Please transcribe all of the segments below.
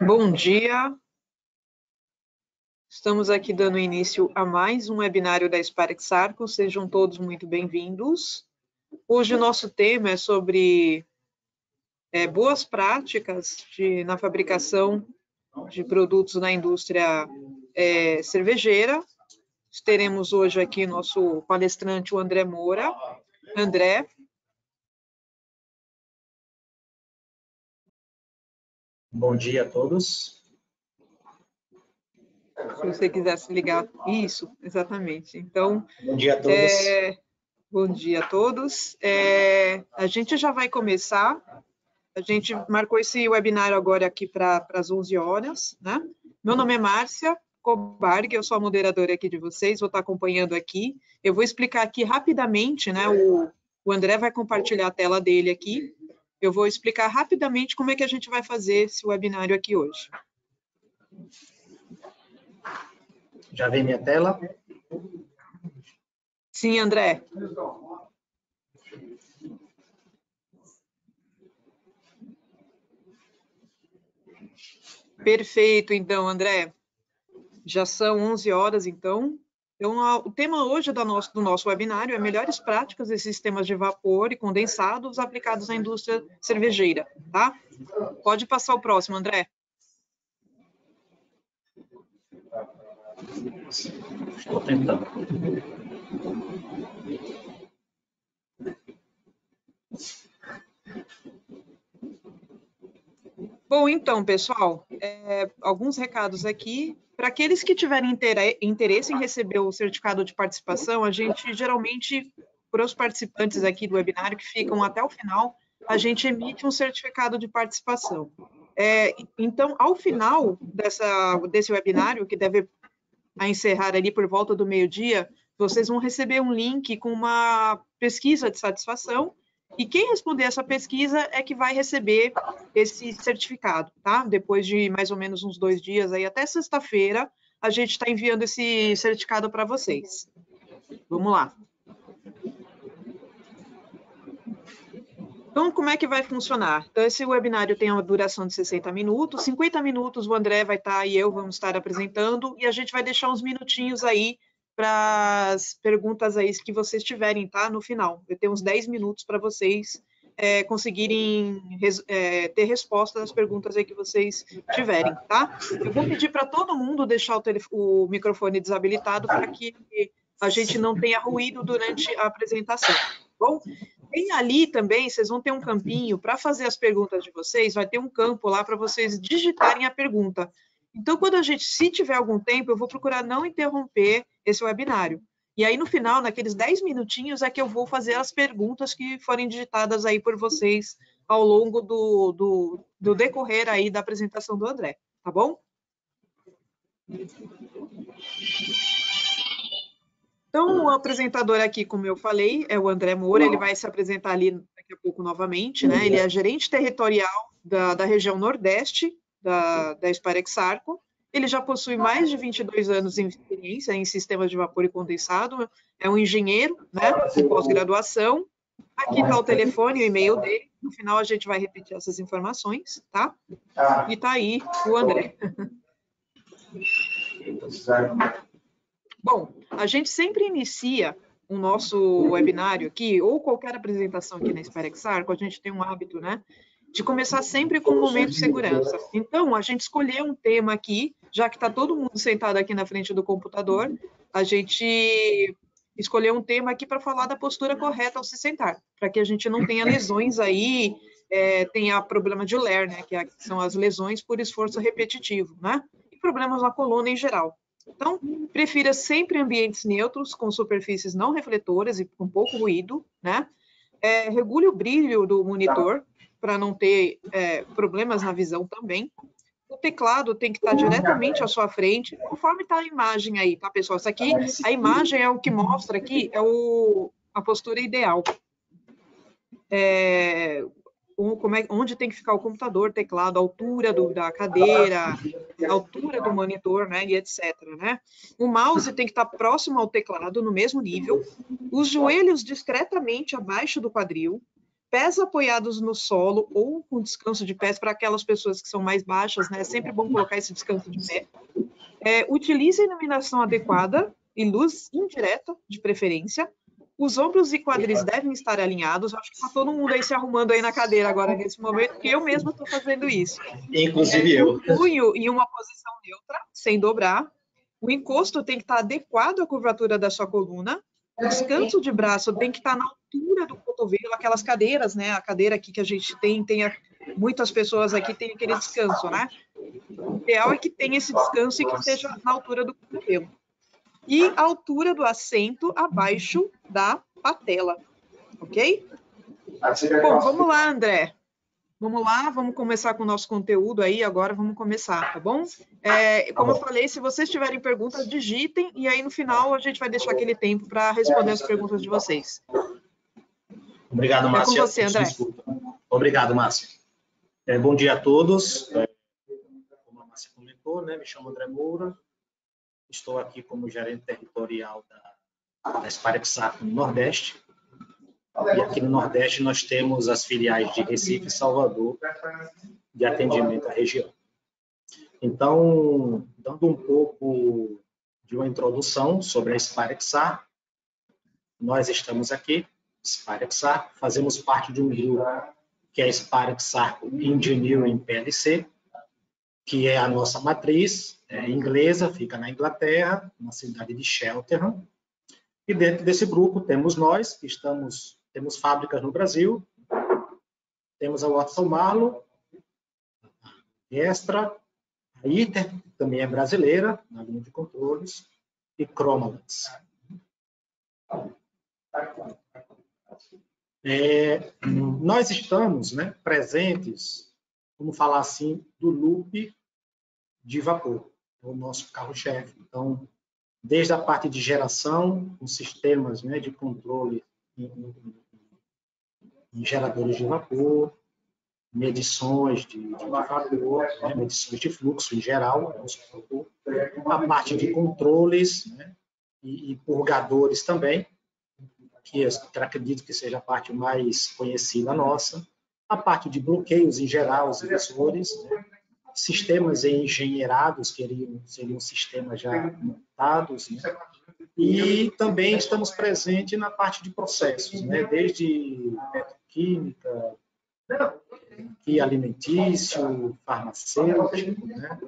Bom dia. Estamos aqui dando início a mais um webinário da Sparex Arco. Sejam todos muito bem-vindos. Hoje o nosso tema é sobre boas práticas na fabricação de produtos na indústria cervejeira. Teremos hoje aqui nosso palestrante, o André Moura. André. Bom dia a todos. Se você quiser se ligar. Isso, exatamente. Então, bom dia a todos. Bom dia a todos. A gente já vai começar. A gente marcou esse webinário agora aqui para as 11 horas, né? Meu nome é Márcia Kobarg, eu sou a moderadora aqui de vocês, vou estar acompanhando aqui. Eu vou explicar aqui rapidamente, né? O André vai compartilhar a tela dele aqui. Eu vou explicar rapidamente como é que a gente vai fazer esse webinário aqui hoje. Já vem minha tela? Sim, André. Perfeito, então, André. Já são 11 horas, então. Então, o tema hoje do nosso webinário é melhores práticas de sistemas de vapor e condensados aplicados na indústria cervejeira, tá? Pode passar o próximo, André. Estou tentando. Bom, então, pessoal, alguns recados aqui. Para aqueles que tiverem interesse em receber o certificado de participação, a gente geralmente, para os participantes aqui do webinário que ficam até o final, a gente emite um certificado de participação. Então, ao final desse webinário, que deve encerrar ali por volta do meio-dia, vocês vão receber um link com uma pesquisa de satisfação, e quem responder essa pesquisa é que vai receber esse certificado, tá? Depois de mais ou menos uns 2 dias, aí até sexta-feira, a gente está enviando esse certificado para vocês. Vamos lá. Então, como é que vai funcionar? Então, esse webinário tem uma duração de 60 minutos, 50 minutos o André vai estar e eu vamos estar apresentando, e a gente vai deixar uns minutinhos aí para as perguntas aí que vocês tiverem, tá? No final. Eu tenho uns 10 minutos para vocês conseguirem ter resposta das perguntas aí que vocês tiverem, tá? Eu vou pedir para todo mundo deixar o microfone desabilitado para que a gente não tenha ruído durante a apresentação, tá bom? Tem ali também, vocês vão ter um campinho para fazer as perguntas de vocês, vai ter um campo lá para vocês digitarem a pergunta. Então, se tiver algum tempo, eu vou procurar não interromper esse webinário. E aí, no final, naqueles 10 minutinhos, é que eu vou fazer as perguntas que forem digitadas aí por vocês ao longo do decorrer aí da apresentação do André, tá bom? Então, o apresentador aqui, como eu falei, é o André Moura, ele vai se apresentar ali daqui a pouco novamente, né? Ele é gerente territorial da região Nordeste da Sparex Arco. Ele já possui mais de 22 anos de experiência em sistemas de vapor e condensado, é um engenheiro, né, com pós-graduação. Aqui está o telefone e o e-mail dele, no final a gente vai repetir essas informações, tá? E está aí o André. Bom, a gente sempre inicia o nosso webinário aqui, ou qualquer apresentação aqui na Sparex Arco, a gente tem um hábito, né, de começar sempre com um momento de segurança. Então, a gente escolheu um tema aqui, já que está todo mundo sentado aqui na frente do computador, a gente escolheu um tema aqui para falar da postura correta ao se sentar, para que a gente não tenha lesões aí, tenha problema de LER, né, que são as lesões por esforço repetitivo, né, e problemas na coluna em geral. Então, prefira sempre ambientes neutros, com superfícies não refletoras e com pouco ruído, né? Regule o brilho do monitor, para não ter problemas na visão também. O teclado tem que estar diretamente à sua frente, conforme está a imagem aí, tá, pessoal? Isso aqui, a imagem é o que mostra aqui, a postura ideal. onde tem que ficar o computador, teclado, a altura da cadeira, a altura do monitor, né, e etc. Né? O mouse tem que estar próximo ao teclado, no mesmo nível, os joelhos discretamente abaixo do quadril, pés apoiados no solo ou com descanso de pés para aquelas pessoas que são mais baixas, né? É sempre bom colocar esse descanso de pé. Utilize a iluminação adequada e luz indireta, de preferência. Os ombros e quadris devem estar alinhados. Acho que está todo mundo aí se arrumando aí na cadeira agora, nesse momento, porque eu mesma estou fazendo isso. Inclusive eu. O punho em uma posição neutra, sem dobrar. O encosto tem que estar adequado à curvatura da sua coluna. O descanso de braço tem que estar na altura do cotovelo, aquelas cadeiras, né? A cadeira aqui que a gente tem muitas pessoas aqui têm aquele descanso, né? O ideal é que tenha esse descanso e que esteja na altura do cotovelo. E a altura do assento abaixo da patela, ok? Bom, vamos lá, André. Vamos lá, vamos começar com o nosso conteúdo aí, agora vamos começar, tá bom? Como eu falei, se vocês tiverem perguntas, digitem, e aí no final a gente vai deixar aquele tempo para responder as perguntas de vocês. Obrigado, Márcia. É com você, André. Desculpa. Obrigado, Márcia. Bom dia a todos. Como a Márcia comentou, né, me chamo André Moura. Estou aqui como gerente territorial da Sparexar no Nordeste. E aqui no Nordeste nós temos as filiais de Recife e Salvador de atendimento à região. Então, dando um pouco de uma introdução sobre a Sparexar, nós estamos aqui, Sparexar, fazemos parte de um grupo que é a Sparexar Engineering PLC, que é a nossa matriz inglesa, fica na Inglaterra, na cidade de Cheltenham. E dentro desse grupo temos nós, que temos fábricas no Brasil, temos a Watson Marlow, a Gestra, a ITER, que também é brasileira, na linha de controles, e Chromalex. Nós estamos, né, presentes, vamos falar assim, do loop de vapor, é o nosso carro-chefe. Então, desde a parte de geração, com sistemas, né, de controle em geradores de vapor, medições de vapor, né, medições de fluxo em geral, a parte de controles, né, e purgadores também, que eu acredito que seja a parte mais conhecida nossa, a parte de bloqueios em geral, os inversores, né, sistemas engenheirados, que seriam sistemas já montados, né? E também estamos presentes na parte de processos, né? Desde petroquímica, e alimentício, farmacêutico, né?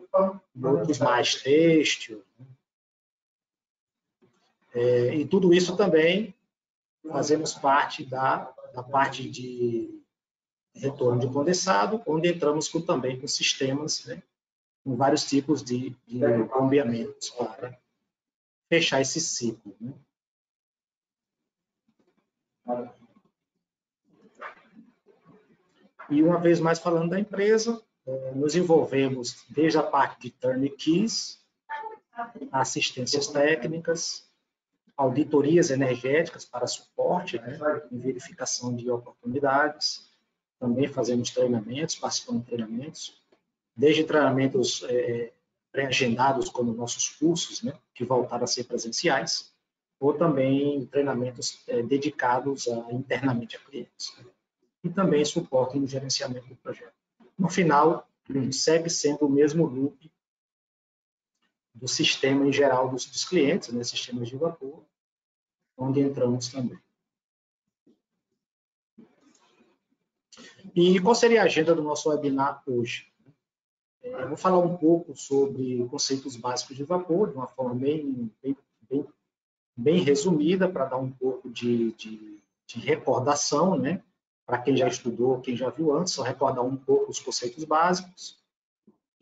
Outros mais têxtil. E tudo isso também fazemos parte da parte de retorno de condensado, onde entramos também com sistemas, né, com vários tipos de bombeamentos para fechar esse ciclo. Né? E uma vez mais falando da empresa, nos envolvemos desde a parte de turnkey, assistências técnicas, auditorias energéticas para suporte, né, e verificação de oportunidades. Também fazemos treinamentos, participamos de treinamentos, desde treinamentos pré-agendados, como nossos cursos, né, que voltaram a ser presenciais, ou também treinamentos dedicados internamente a clientes. Né, e também suporte no gerenciamento do projeto. No final, segue sendo o mesmo loop do sistema em geral dos clientes, né, sistemas de vapor, onde entramos também. E qual seria a agenda do nosso webinar hoje? Eu vou falar um pouco sobre conceitos básicos de vapor, de uma forma bem resumida, para dar um pouco de recordação, né? Para quem já estudou, quem já viu antes, só recordar um pouco os conceitos básicos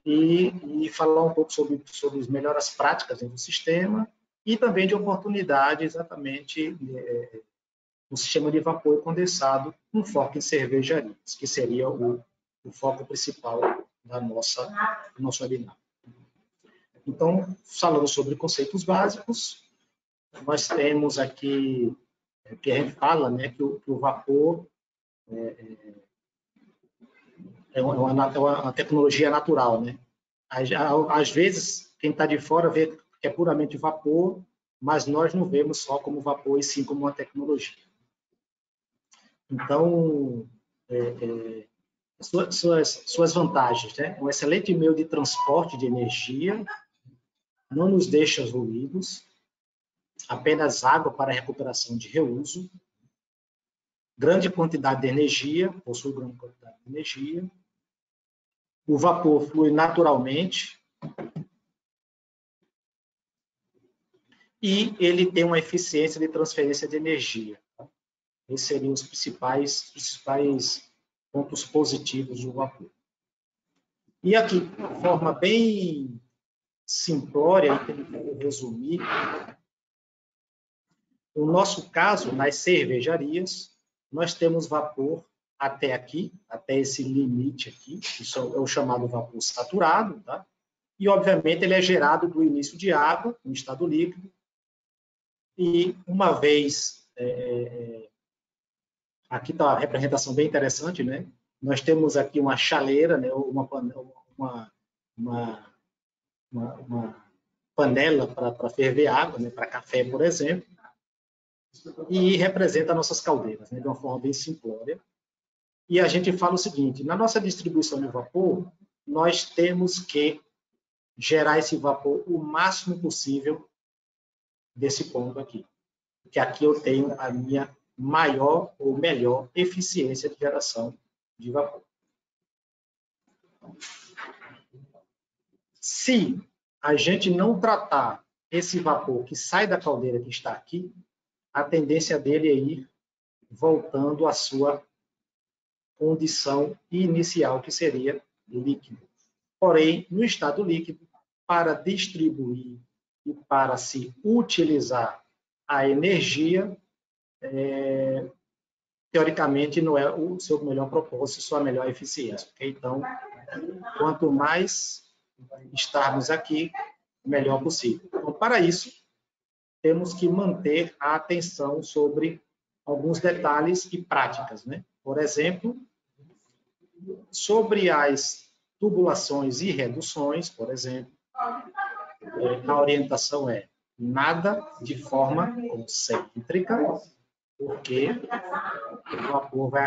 e falar um pouco sobre as melhores práticas dentro do sistema e também de oportunidade exatamente no sistema de vapor condensado com foco em cervejarias, que seria o foco principal do nosso webinar. Então, falando sobre conceitos básicos, nós temos aqui, que a gente fala, né, que o vapor é uma tecnologia natural, né? Às vezes, quem está de fora vê que é puramente vapor, mas nós não vemos só como vapor, e sim como uma tecnologia. Então, suas vantagens, né? Um excelente meio de transporte de energia, não nos deixa ruídos, apenas água para recuperação de reuso, grande quantidade de energia, possui grande quantidade de energia, o vapor flui naturalmente e ele tem uma eficiência de transferência de energia. Esses seriam os principais pontos positivos do vapor. E aqui, de uma forma bem simplória, e resumir, no nosso caso, nas cervejarias, nós temos vapor até aqui, até esse limite aqui, isso é o chamado vapor saturado, tá? E, obviamente, ele é gerado do início de água, em estado líquido, e uma vez... aqui está a representação bem interessante, né? Nós temos aqui uma chaleira, né? uma panela para ferver água, né? Para café, por exemplo, e representa nossas caldeiras, né? De uma forma bem simplória. E a gente fala o seguinte, na nossa distribuição de vapor, nós temos que gerar esse vapor o máximo possível desse ponto aqui. Porque aqui eu tenho a minha maior ou melhor eficiência de geração de vapor. Se a gente não tratar esse vapor que sai da caldeira que está aqui, a tendência dele é ir voltando à sua condição inicial, que seria líquido. Porém, no estado líquido, para distribuir e para se utilizar a energia, teoricamente, não é o seu melhor propósito, sua melhor eficiência. Okay? Então, quanto mais estarmos aqui, melhor possível. Então, para isso, temos que manter a atenção sobre alguns detalhes e práticas, né? Por exemplo, sobre as tubulações e reduções, por exemplo, a orientação é nada de forma concêntrica, porque o vapor vai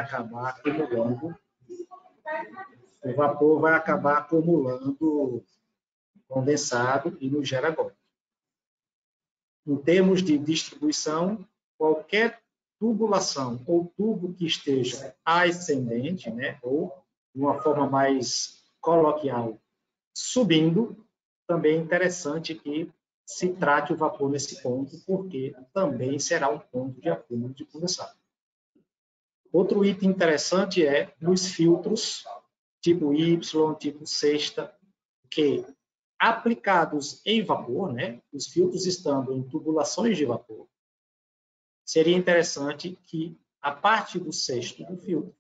acabar acumulando condensado e nos gera golpe. Em termos de distribuição, qualquer tubulação ou tubo que esteja ascendente, né, ou de uma forma mais coloquial, subindo, também é interessante que se trate o vapor nesse ponto, porque também será um ponto de acúmulo de condensado. Outro item interessante é nos filtros tipo Y, tipo sexta, que aplicados em vapor, né, os filtros estando em tubulações de vapor, seria interessante que a parte do sexto do filtro,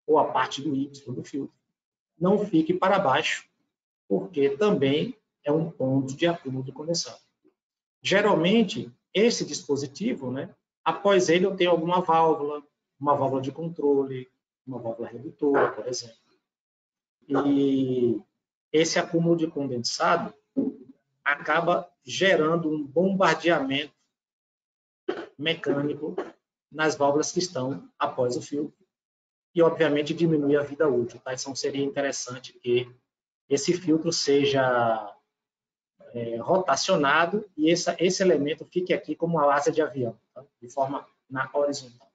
ou a parte do Y do filtro, não fique para baixo, porque também é um ponto de acúmulo de condensado. Geralmente, esse dispositivo, né, após ele eu tenho alguma válvula, uma válvula de controle, uma válvula redutora, por exemplo. E esse acúmulo de condensado acaba gerando um bombardeamento mecânico nas válvulas que estão após o filtro e, obviamente, diminui a vida útil. Tá? Então, seria interessante que esse filtro seja rotacionado e esse elemento fique aqui como uma asa de avião, tá? De forma na horizontal.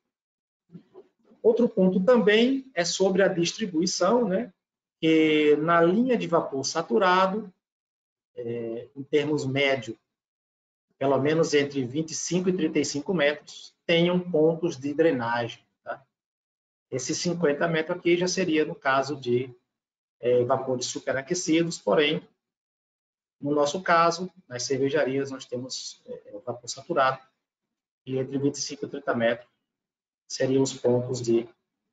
Outro ponto também é sobre a distribuição, né? Que na linha de vapor saturado, em termos médio, pelo menos entre 25 e 35 metros, tenham pontos de drenagem. Tá? Esses 50 metros aqui já seria no caso de vapores superaquecidos, porém, no nosso caso, nas cervejarias, nós temos o vapor saturado, e entre 25 e 30 metros seriam os pontos de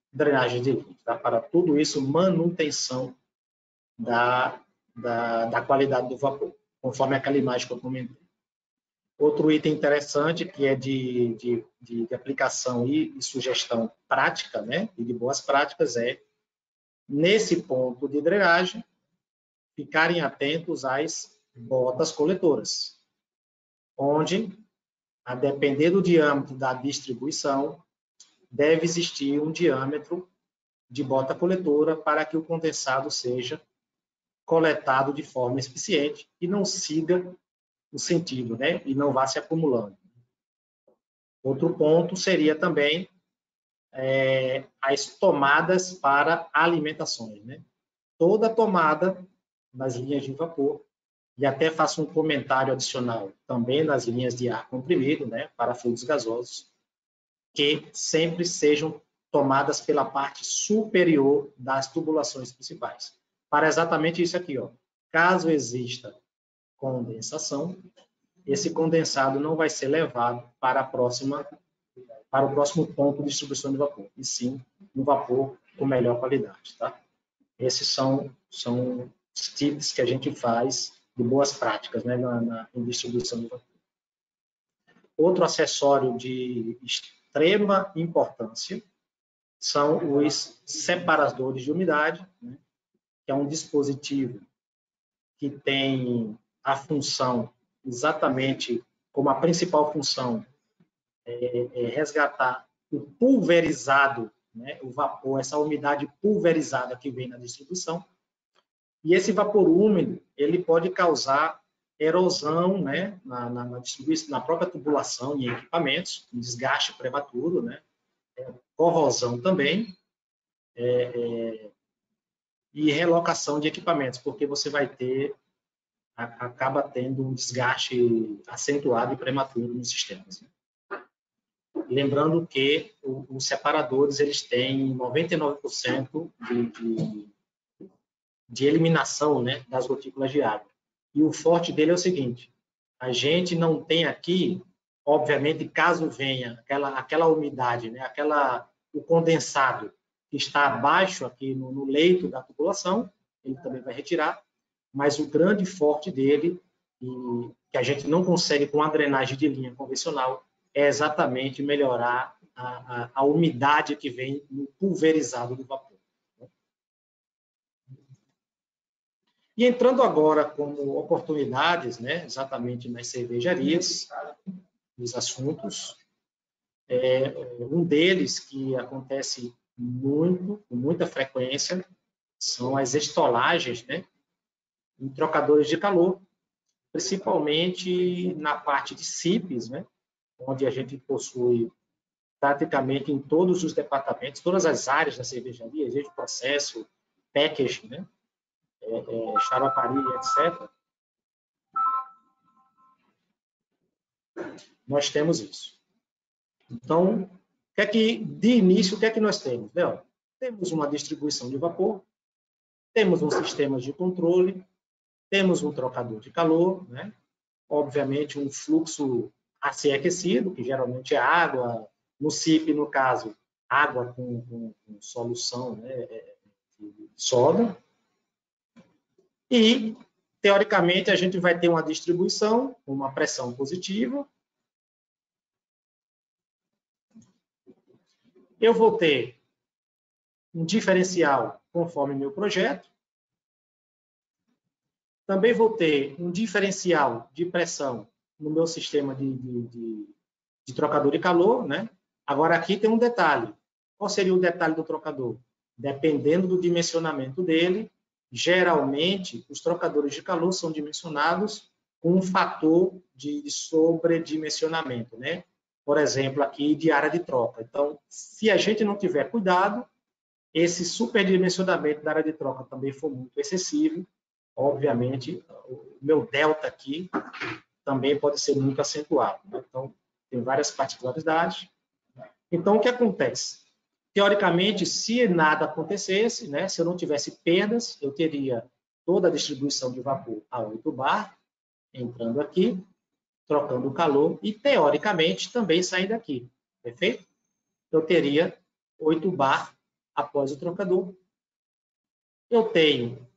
drenagem de líquido. Tá? Para tudo isso, manutenção da qualidade do vapor, conforme aquela imagem que eu comentei. Outro item interessante, que é de aplicação e sugestão prática, né, e de boas práticas, é, nesse ponto de drenagem, ficarem atentos às botas coletoras, onde, a depender do diâmetro da distribuição, deve existir um diâmetro de bota coletora para que o condensado seja coletado de forma eficiente e não siga o sentido, né? E não vá se acumulando. Outro ponto seria também as tomadas para alimentações, né? Toda tomada nas linhas de vapor, e até faço um comentário adicional também nas linhas de ar comprimido, né? Para fluidos gasosos, que sempre sejam tomadas pela parte superior das tubulações principais. Para exatamente isso aqui, ó. Caso exista condensação, esse condensado não vai ser levado para o próximo ponto de distribuição de vapor, e sim um vapor com melhor qualidade, tá? Esses são os tips que a gente faz de boas práticas, né, em distribuição de vapor. Outro acessório de extrema importância são os separadores de umidade, né, que é um dispositivo que tem a função, exatamente como a principal função, é resgatar o pulverizado, né, o vapor, essa umidade pulverizada que vem na distribuição. E esse vapor úmido, ele pode causar erosão, né, na distribuição, na própria tubulação e equipamentos, um desgaste prematuro, né, corrosão também, e relocação de equipamentos, porque você vai ter, acaba tendo um desgaste acentuado e prematuro nos sistemas. Lembrando que os separadores, eles têm 99% de eliminação, né, das gotículas de água. E o forte dele é o seguinte: a gente não tem aqui, obviamente, caso venha aquela umidade, né, o condensado que está abaixo aqui no leito da tubulação, ele também vai retirar, mas o grande forte dele, que a gente não consegue com a drenagem de linha convencional, é exatamente melhorar a umidade que vem no pulverizado do vapor. E entrando agora como oportunidades, né, exatamente nas cervejarias, os assuntos, um deles que acontece com muita frequência, são as estolagens, né, em trocadores de calor, principalmente na parte de CIPs, né, onde a gente possui praticamente em todos os departamentos, todas as áreas da cervejaria, desde o processo, packaging, né, xaroparia, etc. Nós temos isso. Então, de início, o que é que nós temos, Léo? Temos uma distribuição de vapor, temos um sistema de controle, temos um trocador de calor, né? Obviamente um fluxo a ser aquecido, que geralmente é água, no CIP, no caso, água com solução, né, de soda. E, teoricamente, a gente vai ter uma distribuição, uma pressão positiva. Eu vou ter um diferencial conforme meu projeto. Também vou ter um diferencial de pressão no meu sistema de trocador de calor, né? Agora, aqui tem um detalhe. Qual seria o detalhe do trocador? Dependendo do dimensionamento dele, geralmente, os trocadores de calor são dimensionados com um fator de sobredimensionamento, né? Por exemplo, aqui de área de troca. Então, se a gente não tiver cuidado, esse superdimensionamento da área de troca também for muito excessivo, obviamente, o meu delta aqui também pode ser muito acentuado, né? Então, tem várias particularidades. Então, o que acontece? Teoricamente, se nada acontecesse, né, se eu não tivesse perdas, eu teria toda a distribuição de vapor a 8 bar, entrando aqui, trocando o calor, e, teoricamente, também saindo aqui, perfeito? Eu teria 8 bar após o trocador. Eu tenho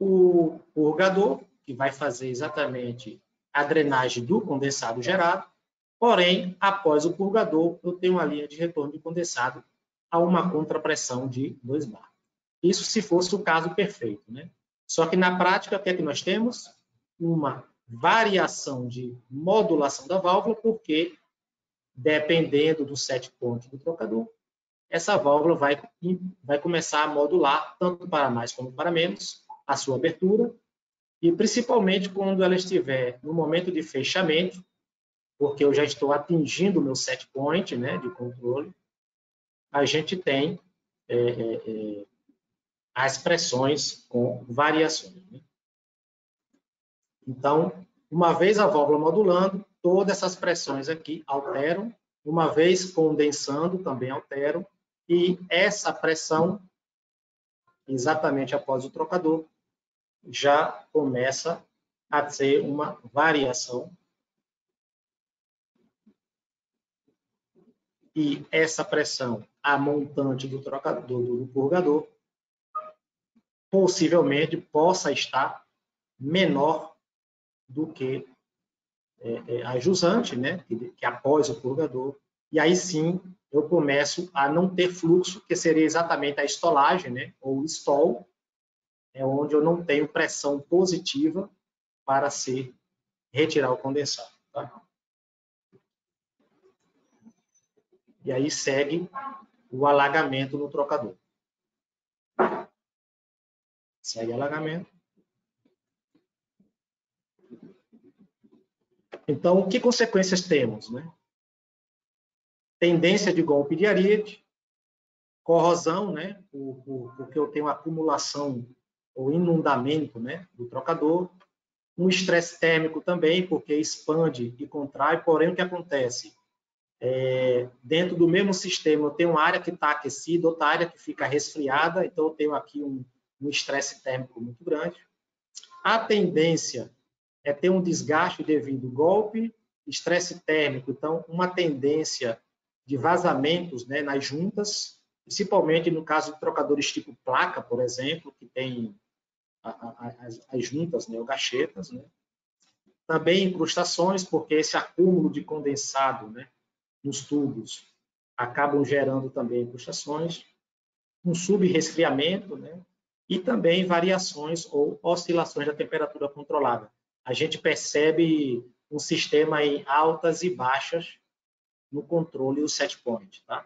o purgador, que vai fazer exatamente a drenagem do condensado gerado, porém, após o purgador, eu tenho uma linha de retorno de condensado a uma contrapressão de 2 bar. Isso se fosse o caso perfeito, né? Só que na prática, o que é que nós temos? Uma variação de modulação da válvula, porque, dependendo do set point do trocador, essa válvula vai começar a modular, tanto para mais como para menos, a sua abertura, e principalmente quando ela estiver no momento de fechamento, porque eu já estou atingindo o meu set point, né, de controle, a gente tem as pressões com variações, né? Então, uma vez a válvula modulando, todas essas pressões aqui alteram, uma vez condensando, também alteram, e essa pressão, exatamente após o trocador, já começa a ter uma variação. E essa pressão, a montante do trocador, do purgador, possivelmente possa estar menor do que a jusante, né, que após o purgador, e aí sim eu começo a não ter fluxo, que seria exatamente a estolagem, né, ou stall, é onde eu não tenho pressão positiva para se retirar o condensado. Tá? E aí segue o alagamento no trocador. Segue alagamento. Então, que consequências temos, né? Tendência de golpe de Ariete, corrosão, né? Porque eu tenho acumulação ou inundamento, né, do trocador. Um estresse térmico também, porque expande e contrai, porém o que acontece? Dentro do mesmo sistema, eu tenho uma área que está aquecida, outra área que fica resfriada, então eu tenho aqui um estresse térmico muito grande. A tendência é ter um desgaste devido ao golpe, estresse térmico, então uma tendência de vazamentos, né, nas juntas, principalmente no caso de trocadores tipo placa, por exemplo, que tem as juntas, né, ou gachetas, né. Também incrustações, porque esse acúmulo de condensado, né, nos tubos acabam gerando também incrustações, um subresfriamento, né, e também variações ou oscilações da temperatura controlada. A gente percebe um sistema em altas e baixas no controle do set point, tá?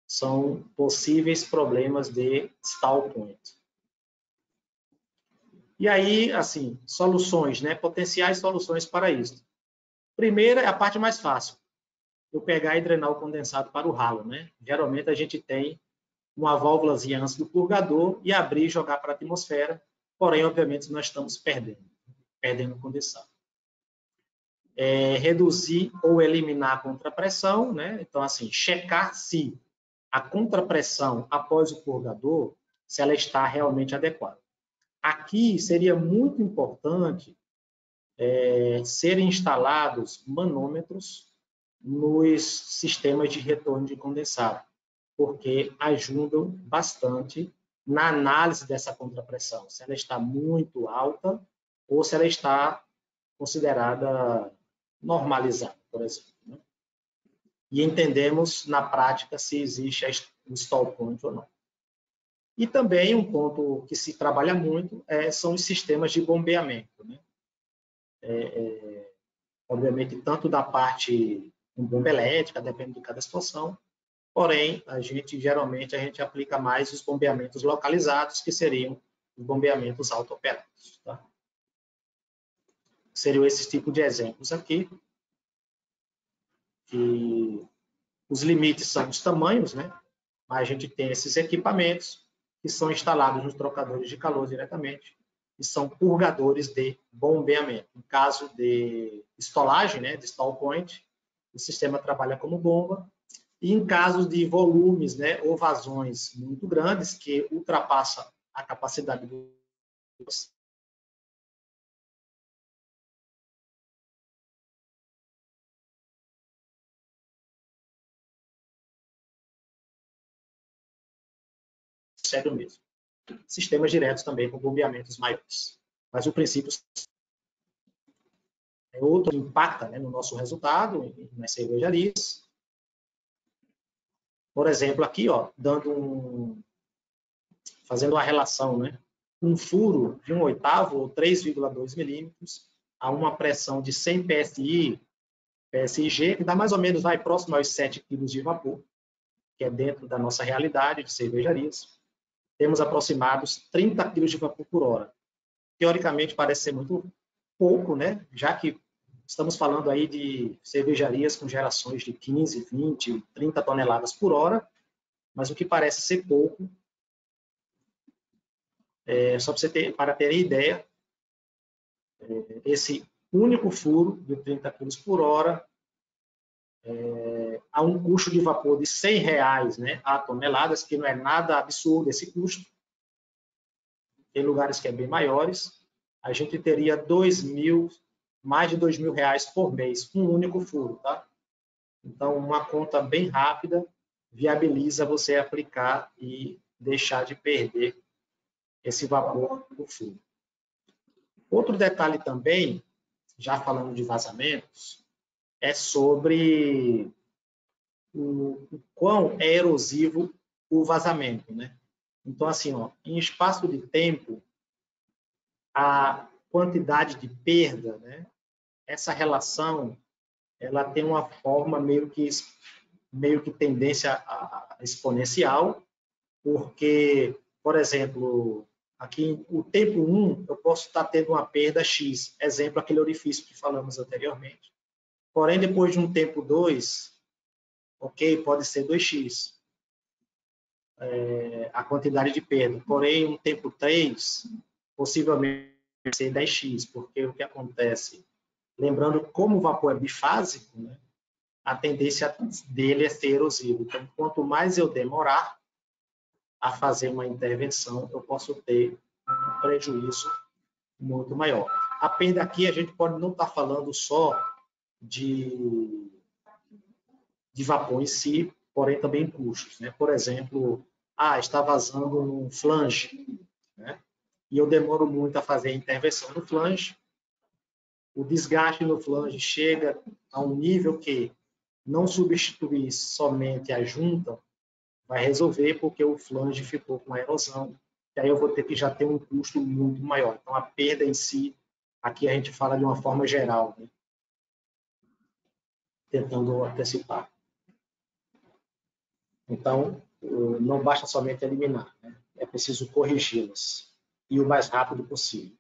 São possíveis problemas de stall point. E aí, assim, soluções, né? Potenciais soluções para isso. Primeira é a parte mais fácil. Eu pegar e drenar o condensado para o ralo, né? Geralmente a gente tem uma válvulazinha antes do purgador e abrir e jogar para a atmosfera. Porém, obviamente, nós estamos perdendo condensado. Reduzir ou eliminar a contrapressão, né? Então, assim, checar se a contrapressão após o purgador, se ela está realmente adequada. Aqui seria muito importante serem instalados manômetros nos sistemas de retorno de condensado, porque ajudam bastante na análise dessa contrapressão, se ela está muito alta ou se ela está considerada normalizada, por exemplo. Né? E entendemos, na prática, se existe um stall point ou não. E também um ponto que se trabalha muito são os sistemas de bombeamento. Né? Obviamente, tanto da parte com bomba elétrica, depende de cada situação, porém, geralmente a gente aplica mais os bombeamentos localizados, que seriam os bombeamentos auto-operados. Tá? Seriam esses tipos de exemplos aqui. Que os limites são os tamanhos, né? Mas a gente tem esses equipamentos que são instalados nos trocadores de calor diretamente e são purgadores de bombeamento. Em caso de estolagem, né, de stall point, o sistema trabalha como bomba. E em casos de volumes, né, ou vazões muito grandes que ultrapassam a capacidade do sério mesmo. Sistemas diretos também com bombeamentos maiores. Mas o princípio é outro que impacta, né, no nosso resultado nas cervejarias. Por exemplo, aqui, ó, fazendo uma relação, né, um furo de 1/8 ou 3,2 milímetros a uma pressão de 100 PSI, PSIG, que dá mais ou menos, vai próximo aos 7 kg de vapor, que é dentro da nossa realidade de cervejarias. Temos aproximados 30 kg de vapor por hora. Teoricamente, parece ser muito pouco, né? Já que estamos falando aí de cervejarias com gerações de 15, 20, 30 toneladas por hora, mas o que parece ser pouco, só para ter ideia, esse único furo de 30 kg por hora, a um custo de vapor de R$100, né, a toneladas, que não é nada absurdo esse custo. Tem lugares que é bem maiores. A gente teria mais de R$2.000 por mês, um único furo, tá? Então, uma conta bem rápida viabiliza você aplicar e deixar de perder esse vapor por furo. Outro detalhe também, já falando de vazamentos, é sobre o quão é erosivo o vazamento, né? Então, assim, ó, em espaço de tempo, a quantidade de perda, né? Essa relação, ela tem uma forma meio que tendência exponencial, porque, por exemplo, aqui o tempo 1, eu posso estar tendo uma perda X, exemplo, aquele orifício que falamos anteriormente. Porém, depois de um tempo 2, ok, pode ser 2x, a quantidade de perda. Porém, um tempo 3, possivelmente ser 10x, porque o que acontece, lembrando como o vapor é bifásico, né, a tendência dele é ser erosivo. Então, quanto mais eu demorar a fazer uma intervenção, eu posso ter um prejuízo muito maior. A perda aqui, a gente pode não estar falando só de vapor em si, porém também em custos, né? Por exemplo, está vazando um flange, né? E eu demoro muito a fazer a intervenção no flange, o desgaste no flange chega a um nível que não substituir somente a junta vai resolver, porque o flange ficou com a erosão, e aí eu vou ter que já ter um custo muito maior. Então, a perda em si, aqui a gente fala de uma forma geral, né? Tentando antecipar. Então, não basta somente eliminar, né? É preciso corrigi-las, e o mais rápido possível.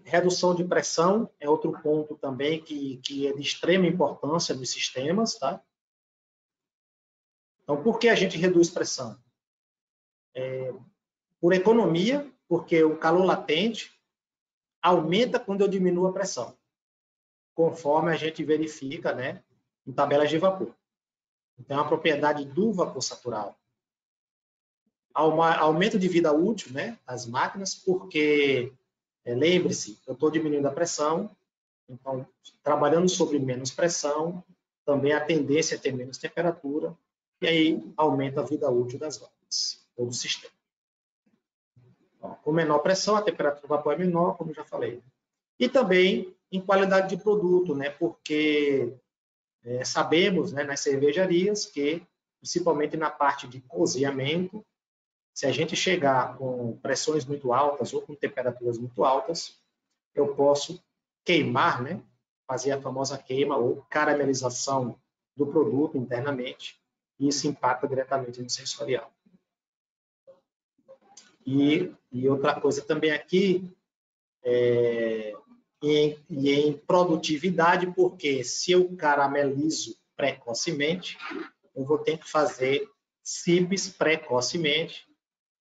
Redução de pressão é outro ponto também que é de extrema importância nos sistemas, tá? Então, por que a gente reduz pressão? Por economia, porque o calor latente aumenta quando eu diminuo a pressão, conforme a gente verifica, né, em tabelas de vapor. Então, a propriedade do vapor saturado. Aumento de vida útil, né, das máquinas, porque, lembre-se, eu estou diminuindo a pressão, então, trabalhando sobre menos pressão, também a tendência é ter menos temperatura, e aí aumenta a vida útil das máquinas, ou do sistema. Com menor pressão, a temperatura do vapor é menor, como já falei. E também em qualidade de produto, né, porque sabemos, né, nas cervejarias que, principalmente na parte de cozinhamento, se a gente chegar com pressões muito altas ou com temperaturas muito altas, eu posso queimar, né, fazer a famosa queima ou caramelização do produto internamente, e isso impacta diretamente no sensorial. E outra coisa também aqui, em produtividade, porque se eu caramelizo precocemente, eu vou ter que fazer sips precocemente,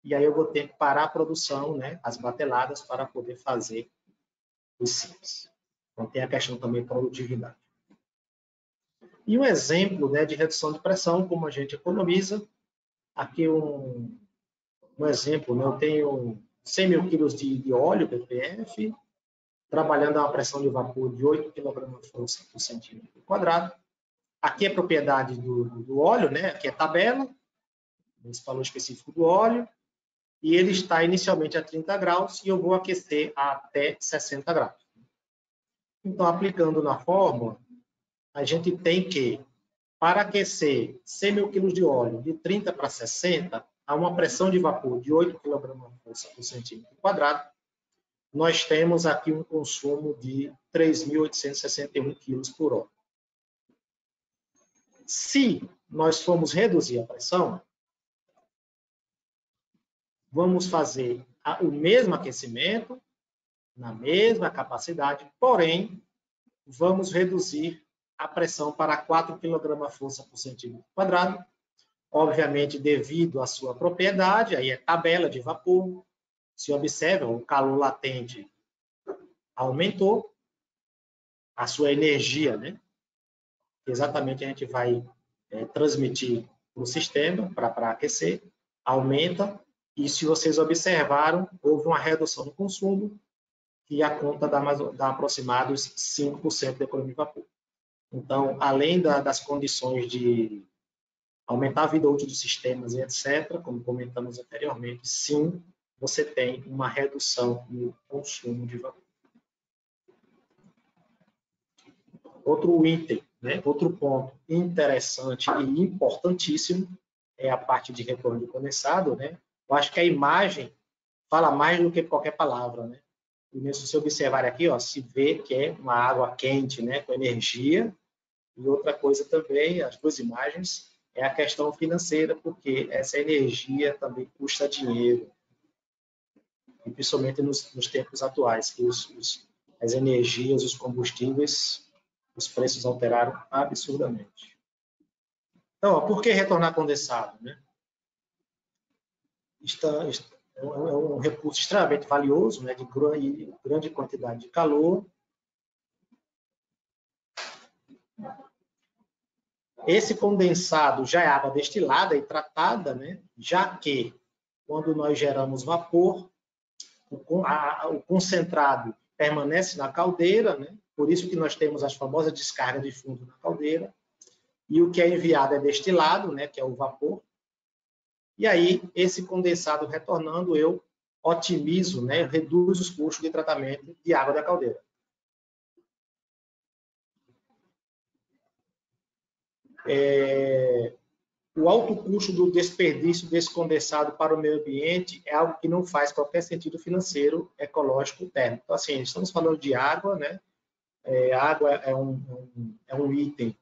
e aí eu vou ter que parar a produção, né, as bateladas, para poder fazer os sips. Então, tem a questão também de produtividade. E um exemplo, né, de redução de pressão, como a gente economiza, aqui um exemplo, né, eu tenho 100 mil quilos de óleo PPF, trabalhando a uma pressão de vapor de 8 kg por centímetro quadrado. Aqui é a propriedade do óleo, né? Aqui é a tabela, esse valor específico do óleo. e ele está inicialmente a 30 graus e eu vou aquecer até 60 graus. Então, aplicando na fórmula, a gente tem que, para aquecer 100 mil quilos de óleo de 30 para 60, a uma pressão de vapor de 8 kg por centímetro quadrado, nós temos aqui um consumo de 3.861 quilos por hora. Se nós formos reduzir a pressão, vamos fazer o mesmo aquecimento, na mesma capacidade, porém, vamos reduzir a pressão para 4 kg força por centímetro quadrado, obviamente devido à sua propriedade, aí é tabela de vapor, se observa, o calor latente aumentou, a sua energia, né? Exatamente a gente vai transmitir para o sistema para aquecer, aumenta, e se vocês observaram, houve uma redução no consumo, que a conta dá aproximados 5% de economia de vapor. Então, além das condições de aumentar a vida útil dos sistemas e etc., como comentamos anteriormente, sim, você tem uma redução no consumo de vapor. Outro item, né, outro ponto interessante e importantíssimo é a parte de retorno de condensado, né? Eu acho que a imagem fala mais do que qualquer palavra, né? E se você observar aqui, ó, se vê que é uma água quente, né, com energia. E outra coisa também, as duas imagens, é a questão financeira, porque essa energia também custa dinheiro. E principalmente nos tempos atuais, que as energias, os combustíveis, os preços alteraram absurdamente. Então, ó, por que retornar condensado, né? É um recurso extremamente valioso, né, de grande quantidade de calor. Esse condensado já é água destilada e tratada, né, já que quando nós geramos vapor, o concentrado permanece na caldeira, né, por isso que nós temos as famosas descargas de fundo na caldeira, e o que é enviado é destilado, né, que é o vapor. E aí, esse condensado retornando, eu otimizo, né, reduzo os custos de tratamento de água da caldeira. O alto custo do desperdício desse condensado para o meio ambiente é algo que não faz qualquer sentido financeiro, ecológico, térmico. Então, assim, estamos falando de água, né? Água é um item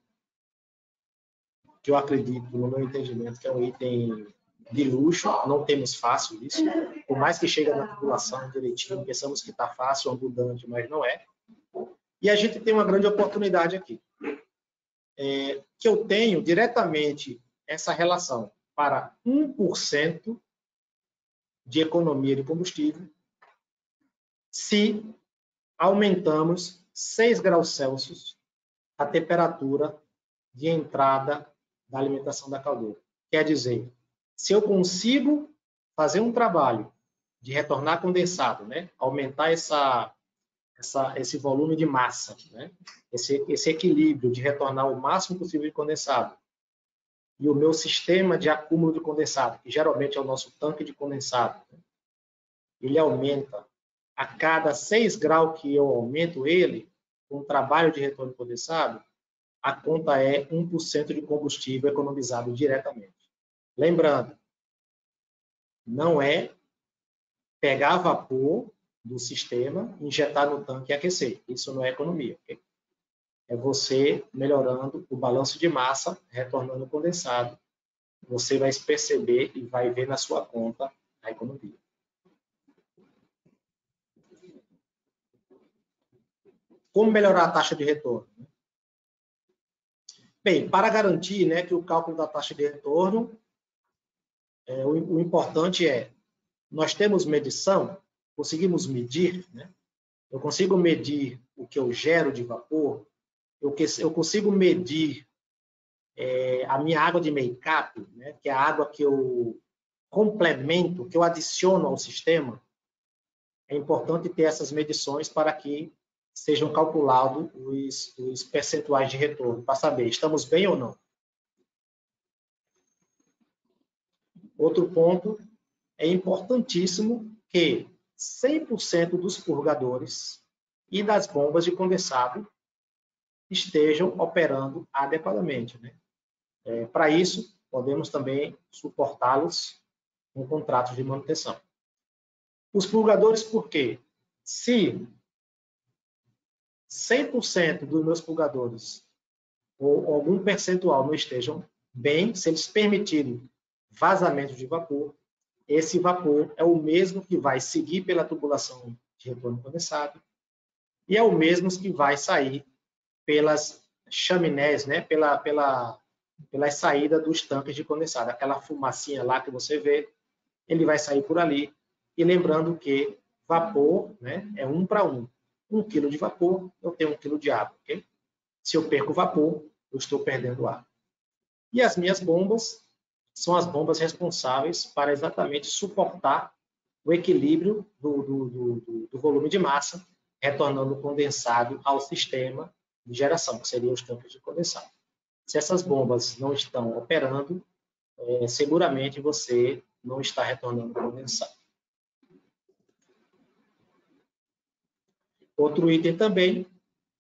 que eu acredito, no meu entendimento, que é um item de luxo, não temos fácil isso, por mais que chegue na população direitinho, pensamos que está fácil, abundante, mas não é. E a gente tem uma grande oportunidade aqui, que eu tenho diretamente essa relação para 1% de economia de combustível se aumentamos 6 graus Celsius a temperatura de entrada da alimentação da caldeira. Quer dizer, se eu consigo fazer um trabalho de retornar condensado, né, aumentar esse volume de massa, né, esse equilíbrio de retornar o máximo possível de condensado, e o meu sistema de acúmulo de condensado, que geralmente é o nosso tanque de condensado, né, ele aumenta a cada 6 graus que eu aumento ele, com o trabalho de retorno de condensado, a conta é 1% de combustível economizado diretamente. Lembrando, não é pegar vapor do sistema, injetar no tanque e aquecer. Isso não é economia. Okay? É você melhorando o balanço de massa, retornando o condensado. Você vai perceber e vai ver na sua conta a economia. Como melhorar a taxa de retorno? Bem, para garantir, né, que o cálculo da taxa de retorno, o importante é, nós temos medição, conseguimos medir, né? Eu consigo medir o que eu gero de vapor, eu consigo medir a minha água de make-up, né, que é a água que eu complemento, que eu adiciono ao sistema. É importante ter essas medições para que sejam calculados os percentuais de retorno, para saber, estamos bem ou não. Outro ponto é importantíssimo que 100% dos purgadores e das bombas de condensado estejam operando adequadamente, né? Para isso, podemos também suportá-los com contratos de manutenção. Os purgadores, por quê? Se 100% dos meus purgadores ou algum percentual não estejam bem, se eles permitirem vazamento de vapor, esse vapor é o mesmo que vai seguir pela tubulação de retorno condensado e é o mesmo que vai sair pelas chaminés, né? Pelas saídas dos tanques de condensado. Aquela fumacinha lá que você vê, ele vai sair por ali. E lembrando que vapor, né, é 1 para 1. 1 quilo de vapor, eu tenho 1 quilo de água. Okay? Se eu perco vapor, eu estou perdendo água. E as minhas bombas são as bombas responsáveis para exatamente suportar o equilíbrio do volume de massa, retornando o condensado ao sistema de geração, que seriam os tanques de condensado. Se essas bombas não estão operando, seguramente você não está retornando condensado. Outro item também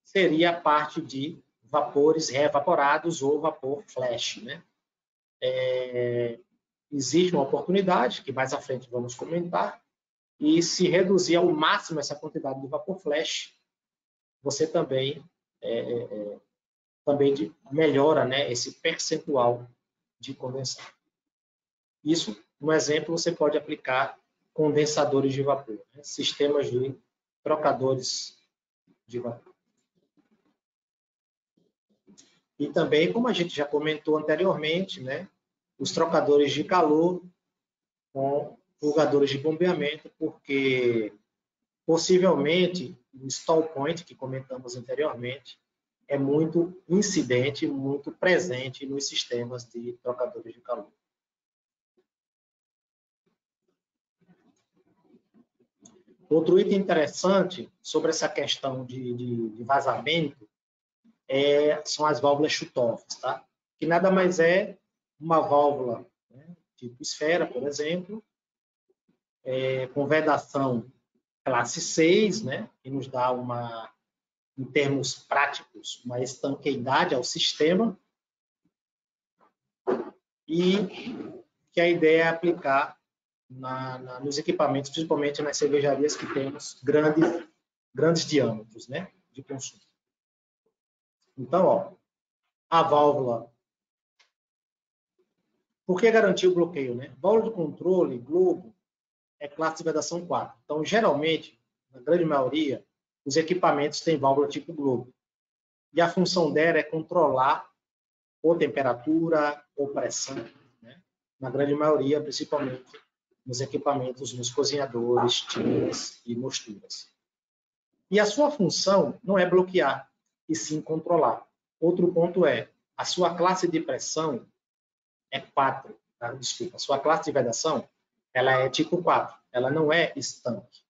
seria a parte de vapores reevaporados ou vapor flash, né? Existe uma oportunidade, que mais à frente vamos comentar, e se reduzir ao máximo essa quantidade de vapor flash, você também, melhora, né, esse percentual de condensado. Isso, no exemplo, você pode aplicar condensadores de vapor, né, sistemas de trocadores de vapor. E também, como a gente já comentou anteriormente, né, os trocadores de calor com purgadores de bombeamento, porque possivelmente o stall point, que comentamos anteriormente, é muito incidente, muito presente nos sistemas de trocadores de calor. Outro item interessante sobre essa questão de vazamento são as válvulas shutoffs, tá? Que nada mais é uma válvula, né, tipo esfera, por exemplo, com vedação classe 6, né, que nos dá em termos práticos, uma estanqueidade ao sistema, e que a ideia é aplicar nos equipamentos, principalmente nas cervejarias que temos grandes diâmetros, né, de consumo. Então, ó, a válvula... Por que garantir o bloqueio, né? Válvula de controle, globo, é classe de vedação 4. Então, geralmente, na grande maioria, os equipamentos têm válvula tipo globo. E a função dela é controlar ou temperatura ou pressão, né? Na grande maioria, principalmente nos equipamentos, nos cozinhadores, tinas e mosturas. E a sua função não é bloquear, e sim controlar. Outro ponto a sua classe de pressão é 4, tá? Desculpa, a sua classe de vedação, ela é tipo 4, ela não é estanque.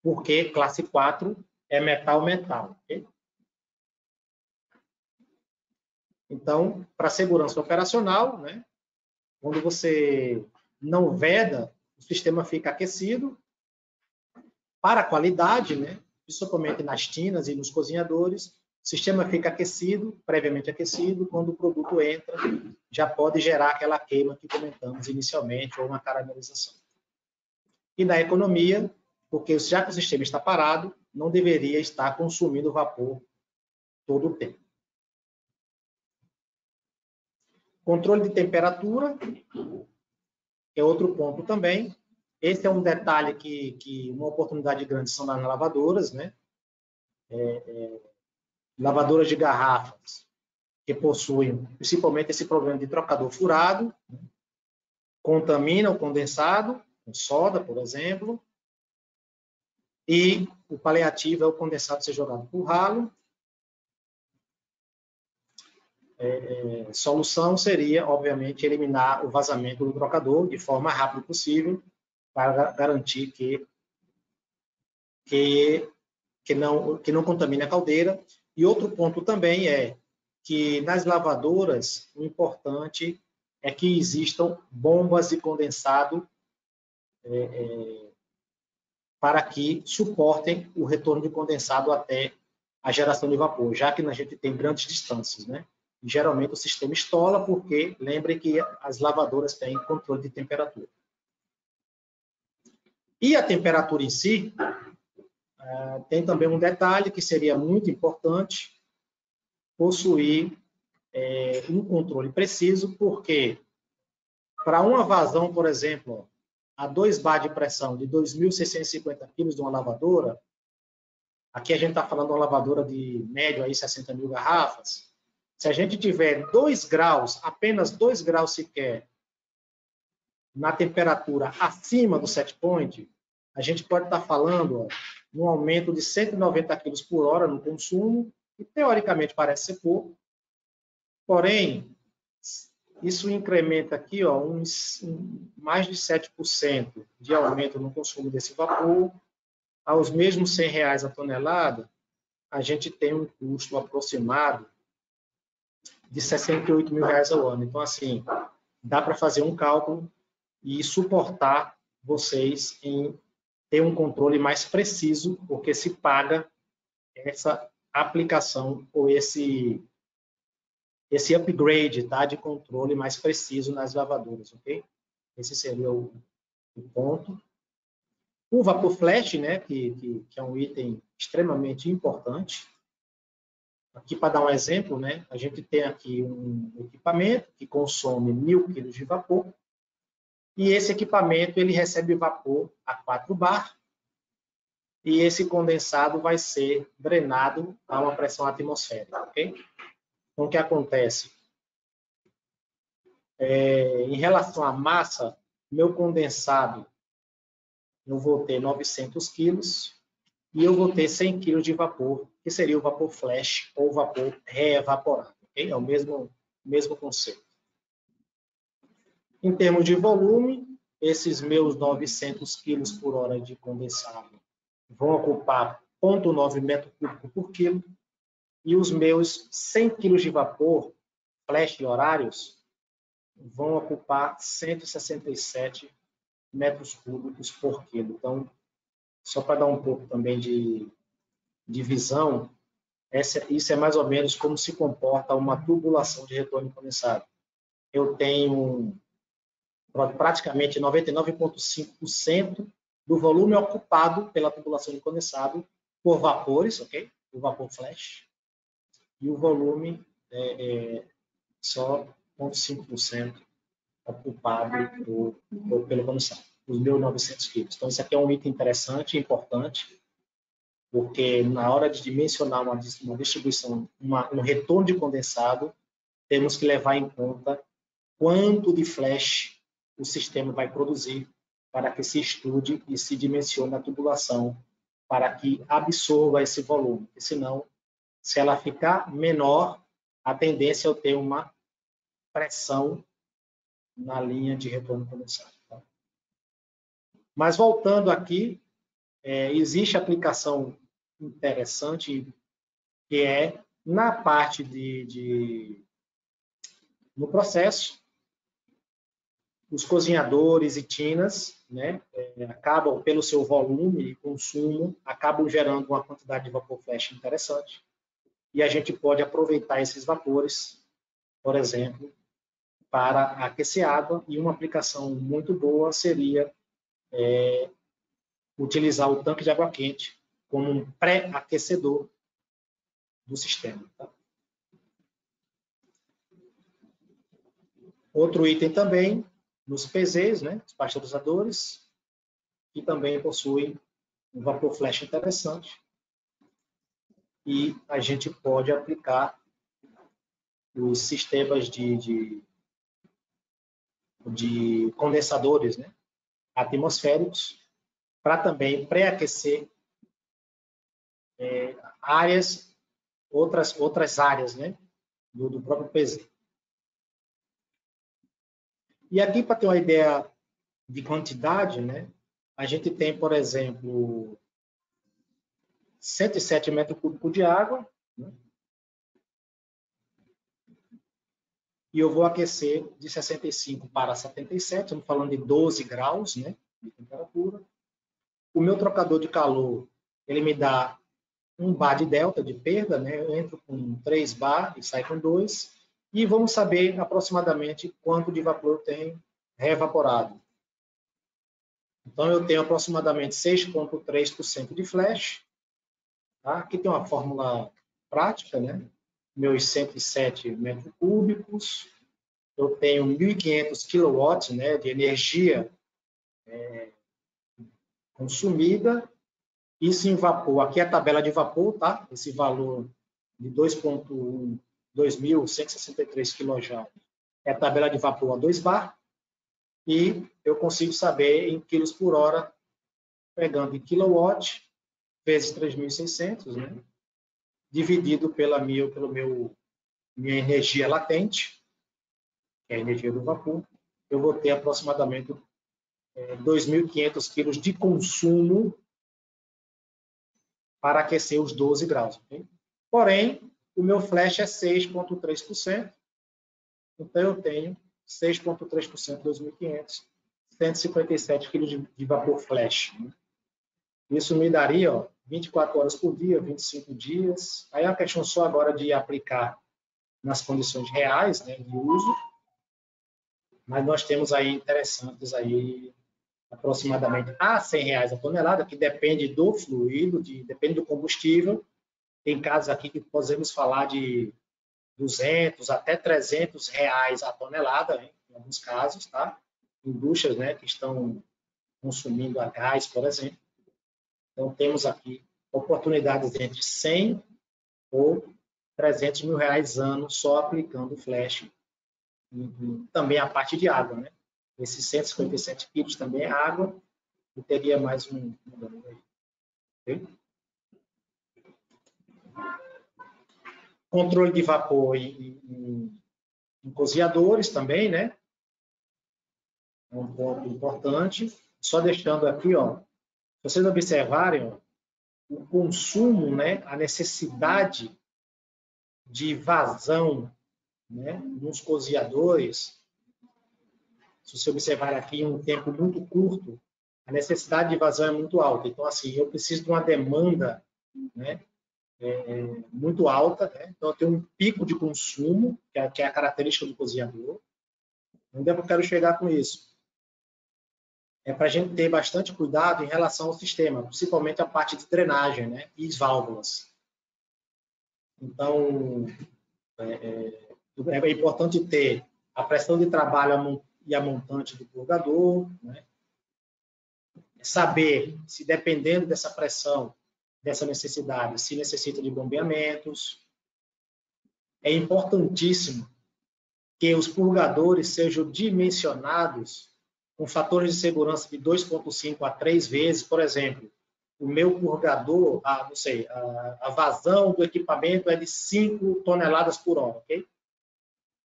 Porque classe 4 é metal-metal, ok? Então, para segurança operacional, né, quando você não veda, o sistema fica aquecido. Para a qualidade, né, principalmente nas tinas e nos cozinhadores, o sistema fica aquecido, previamente aquecido. Quando o produto entra, já pode gerar aquela queima que comentamos inicialmente, ou uma caramelização. E na economia, porque já que o sistema está parado, não deveria estar consumindo vapor todo o tempo. Controle de temperatura é outro ponto também. Esse é um detalhe que uma oportunidade grande são nas lavadoras, né? Lavadoras de garrafas que possuem principalmente esse problema de trocador furado, né? Contamina o condensado, com soda, por exemplo, e o paliativo é o condensado ser jogado por ralo. Solução seria, obviamente, eliminar o vazamento do trocador de forma rápida possível, para garantir que não contamine a caldeira. E outro ponto também é que nas lavadoras, o importante é que existam bombas de condensado para que suportem o retorno de condensado até a geração de vapor, já que a gente tem grandes distâncias, né? E, geralmente o sistema estola porque, lembrem que as lavadoras têm controle de temperatura. E a temperatura em si, tem também um detalhe que seria muito importante, possuir um controle preciso, porque para uma vazão, por exemplo, a 2 bar de pressão de 2.650 kg de uma lavadora, aqui a gente está falando de uma lavadora de médio, aí 60 mil garrafas, se a gente tiver 2 graus, apenas 2 graus sequer, na temperatura acima do set point, a gente pode estar falando num aumento de 190 kg por hora no consumo, que teoricamente parece ser pouco, porém, isso incrementa aqui mais de 7% de aumento no consumo desse vapor. Aos mesmos R$100 a tonelada, a gente tem um custo aproximado de R$68 mil ao ano. Então, assim, dá para fazer um cálculo e suportar vocês em ter um controle mais preciso, porque se paga essa aplicação ou esse upgrade, tá, de controle mais preciso nas lavadoras, ok? Esse seria o ponto. O vapor flash, né, que é um item extremamente importante. Aqui, para dar um exemplo, né, a gente tem aqui um equipamento que consome 1.000 kg de vapor, e esse equipamento ele recebe vapor a 4 bar, e esse condensado vai ser drenado a uma pressão atmosférica, ok? Então, o que acontece? Em relação à massa, meu condensado, eu vou ter 900 quilos e eu vou ter 100 quilos de vapor, que seria o vapor flash ou vapor reevaporado, ok? É o mesmo conceito. Em termos de volume, esses meus 900 quilos por hora de condensado vão ocupar 0,9 metro cúbico por quilo, e os meus 100 quilos de vapor, flash horários, vão ocupar 167 metros cúbicos por quilo. Então, só para dar um pouco também de visão, isso é mais ou menos como se comporta uma tubulação de retorno de condensado. Eu tenho praticamente 99,5% do volume ocupado pela tubulação de condensado por vapores, ok? O vapor flash. E o volume só 0,5% ocupado pelo condensado, os 1.900 quilos. Então, isso aqui é um item interessante e importante, porque na hora de dimensionar uma distribuição, um retorno de condensado, temos que levar em conta quanto de flash o sistema vai produzir para que se estude e se dimensione a tubulação para que absorva esse volume. Porque, senão, se ela ficar menor, a tendência é eu ter uma pressão na linha de retorno condensado. Tá? Mas, voltando aqui, existe aplicação interessante, que é na parte no processo, os cozinhadores e tinas, né, acabam, pelo seu volume e consumo, acabam gerando uma quantidade de vapor flash interessante. E a gente pode aproveitar esses vapores, por exemplo, para aquecer água, e uma aplicação muito boa seria utilizar o tanque de água quente como um pré-aquecedor do sistema. Tá? Outro item também, nos PZs, né, os pasteurizadores, que também possuem um vapor flash interessante, e a gente pode aplicar os sistemas de condensadores, né, atmosféricos, para também pré-aquecer outras áreas, né, do próprio PZ. E aqui, para ter uma ideia de quantidade, né, a gente tem, por exemplo, 107 metros cúbicos de água, né, e eu vou aquecer de 65 para 77, estamos falando de 12 graus, né, de temperatura. O meu trocador de calor, ele me dá 1 bar de delta de perda, né, eu entro com 3 bar e saio com 2, e vamos saber aproximadamente quanto de vapor eu tenho reevaporado. Então, eu tenho aproximadamente 6,3% de flash. Tá? Aqui tem uma fórmula prática, né? Meus 107 metros cúbicos. Eu tenho 1.500 kW, né, de energia consumida. Isso em vapor. Aqui é a tabela de vapor, tá? Esse valor de 2.163 kJ é a tabela de vapor a 2 bar. E eu consigo saber em quilos por hora, pegando em kilowatt, vezes 3.600, né? Dividido pela minha energia latente, que é a energia do vapor, eu vou ter aproximadamente 2.500 quilos de consumo para aquecer os 12 graus. Okay? Porém, o meu flash é 6,3%, então eu tenho 6,3% de 2.500, 157 quilos de vapor flash. Né? Isso me daria 24 horas por dia, 25 dias. Aí é uma questão só agora de aplicar nas condições reais, né, de uso, mas nós temos aí interessantes aí aproximadamente a R$100 a tonelada, que depende do fluido, depende do combustível. Tem casos aqui que podemos falar de 200 até R$300 a tonelada, hein, em alguns casos, tá? Indústrias, né, que estão consumindo a gás, por exemplo. Então, temos aqui oportunidades entre 100 ou 300 mil reais ano só aplicando flash. E também a parte de água, né? Esses 157 quilos também é água, e teria mais um ganho aí. Okay? Controle de vapor em cozinhadores também, né? É um ponto importante. Só deixando aqui, ó, se vocês observarem, ó, o consumo, né, a necessidade de vazão, né, nos cozinhadores, se você observar aqui em um tempo muito curto, a necessidade de vazão é muito alta. Então, assim, eu preciso de uma demanda, né, muito alta, né? Então eu tenho um pico de consumo, que é a característica do cozinhador. Onde é que eu quero chegar com isso? É para a gente ter bastante cuidado em relação ao sistema, principalmente a parte de drenagem, né, e as válvulas. Então, é importante ter a pressão de trabalho e a montante do purgador, né? Saber se, dependendo dessa pressão, dessa necessidade, se necessita de bombeamentos. É importantíssimo que os purgadores sejam dimensionados com fatores de segurança de 2,5 a 3 vezes. Por exemplo, o meu purgador, a vazão do equipamento é de 5 toneladas por hora, ok?